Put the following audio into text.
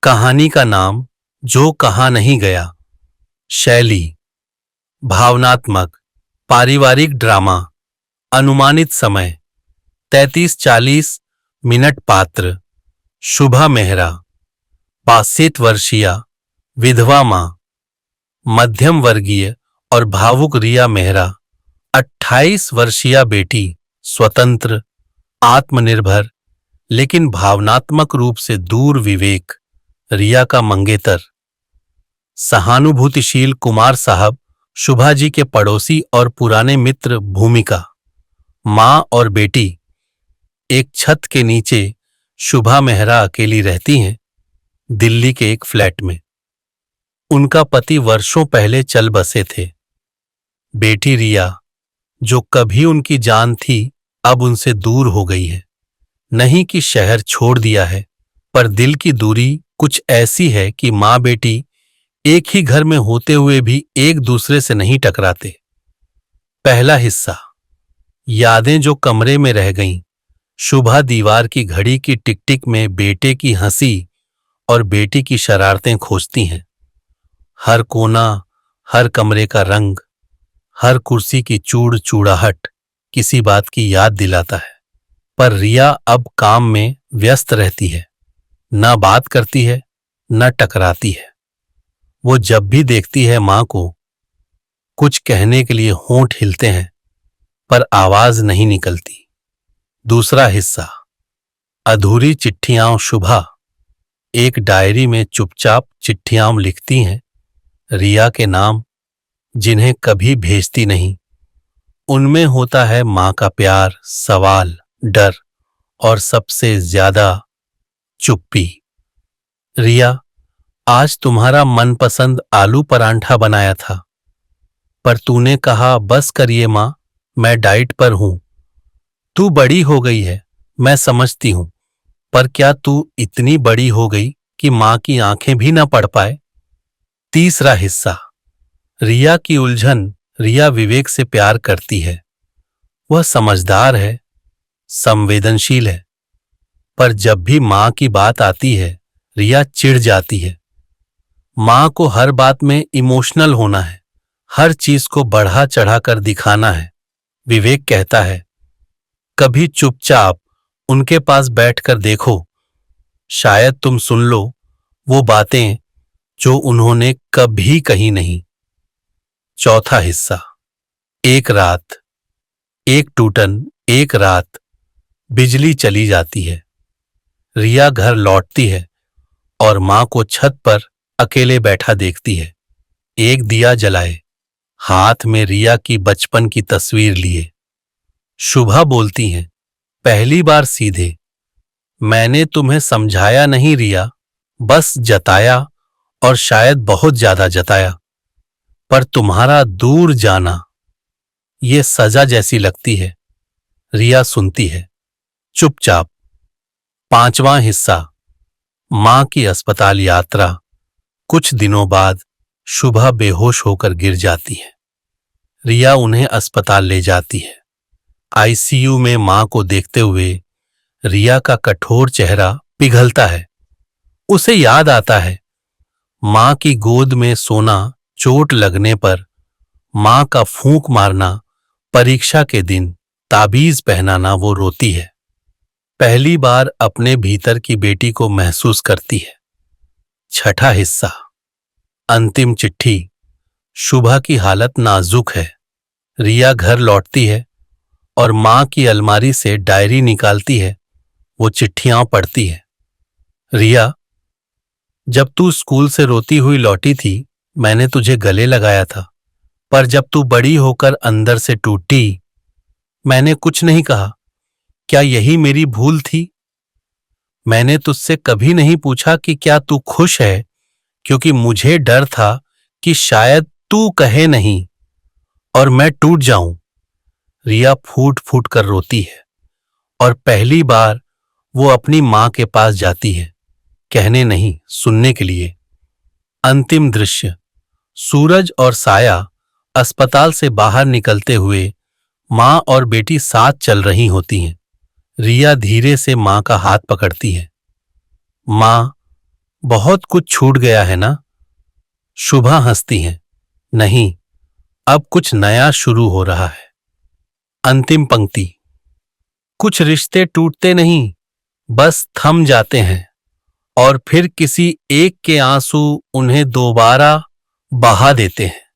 कहानी का नाम जो कहा नहीं गया। शैली भावनात्मक, पारिवारिक ड्रामा। अनुमानित समय 33-40 मिनट। पात्र शुभा मेहरा, 62 वर्षीय विधवा मां। मध्यम वर्गीय और भावुक रिया मेहरा, 28 वर्षीय बेटी, स्वतंत्र, आत्मनिर्भर लेकिन भावनात्मक रूप से दूर विवेक, रिया का मंगेतर। सहानुभूतिशील कुमार साहब, शुभा जी के पड़ोसी और पुराने मित्र। भूमिका मां और बेटी। एक छत के नीचे शुभा मेहरा अकेली रहती हैं, दिल्ली के एक फ्लैट में। उनका पति वर्षों पहले चल बसे थे। बेटी रिया, जो कभी उनकी जान थी, अब उनसे दूर हो गई है। नहीं कि शहर छोड़ दिया है, पर दिल की दूरी कुछ ऐसी है कि मां बेटी एक ही घर में होते हुए भी एक दूसरे से नहीं टकराते। पहला हिस्सा, यादें जो कमरे में रह गईं। शुभा दीवार की घड़ी की टिक टिक में बेटे की हंसी और बेटी की शरारतें खोजती हैं। हर कोना, हर कमरे का रंग, हर कुर्सी की चूड़ चूड़ाहट किसी बात की याद दिलाता है। पर रिया अब काम में व्यस्त रहती है, न बात करती है न टकराती है। वो जब भी देखती है मां को, कुछ कहने के लिए होंठ हिलते हैं, पर आवाज नहीं निकलती। दूसरा हिस्सा, अधूरी चिट्ठियां। शुभा एक डायरी में चुपचाप चिट्ठियां लिखती हैं, रिया के नाम, जिन्हें कभी भेजती नहीं। उनमें होता है मां का प्यार, सवाल, डर और सबसे ज्यादा चुप्पी। रिया, आज तुम्हारा मनपसंद आलू परांठा बनाया था, पर तूने कहा बस करिए मां, मैं डाइट पर हूं। तू बड़ी हो गई है, मैं समझती हूं, पर क्या तू इतनी बड़ी हो गई कि मां की आंखें भी न पढ़ पाए? तीसरा हिस्सा, रिया की उलझन। रिया विवेक से प्यार करती है। वह समझदार है, संवेदनशील है, पर जब भी मां की बात आती है, रिया चिढ़ जाती है। मां को हर बात में इमोशनल होना है, हर चीज को बढ़ा चढ़ाकर दिखाना है। विवेक कहता है, कभी चुपचाप उनके पास बैठकर देखो, शायद तुम सुन लो वो बातें जो उन्होंने कभी कही नहीं। चौथा हिस्सा, एक रात। एक टूटन, एक रात बिजली चली जाती है। रिया घर लौटती है और मां को छत पर अकेले बैठा देखती है, एक दिया जलाए, हाथ में रिया की बचपन की तस्वीर लिए। शुभा बोलती हैं, पहली बार सीधे, मैंने तुम्हें समझाया नहीं रिया, बस जताया, और शायद बहुत ज्यादा जताया। पर तुम्हारा दूर जाना ये सजा जैसी लगती है। रिया सुनती है, चुपचाप। पांचवां हिस्सा, मां की अस्पताल यात्रा। कुछ दिनों बाद शुभा बेहोश होकर गिर जाती है। रिया उन्हें अस्पताल ले जाती है। आईसीयू में मां को देखते हुए रिया का कठोर चेहरा पिघलता है। उसे याद आता है मां की गोद में सोना, चोट लगने पर मां का फूंक मारना, परीक्षा के दिन ताबीज पहनाना। वो रोती है, पहली बार अपने भीतर की बेटी को महसूस करती है। छठा हिस्सा, अंतिम चिट्ठी। शुभा की हालत नाजुक है। रिया घर लौटती है और मां की अलमारी से डायरी निकालती है। वो चिट्ठियां पढ़ती है। रिया, जब तू स्कूल से रोती हुई लौटी थी, मैंने तुझे गले लगाया था, पर जब तू बड़ी होकर अंदर से टूटी, मैंने कुछ नहीं कहा। क्या यही मेरी भूल थी? मैंने तुझसे कभी नहीं पूछा कि क्या तू खुश है, क्योंकि मुझे डर था कि शायद तू कहे नहीं और मैं टूट जाऊं। रिया फूट फूट कर रोती है और पहली बार वो अपनी मां के पास जाती है, कहने नहीं, सुनने के लिए। अंतिम दृश्य, सूरज और साया अस्पताल से बाहर निकलते हुए मां और बेटी साथ चल रही होती हैं। रिया धीरे से मां का हाथ पकड़ती है। मां, बहुत कुछ छूट गया है ना? शुभा हंसती हैं। नहीं, अब कुछ नया शुरू हो रहा है। अंतिम पंक्ति। कुछ रिश्ते टूटते नहीं, बस थम जाते हैं और फिर किसी एक के आंसू उन्हें दोबारा बहा देते हैं।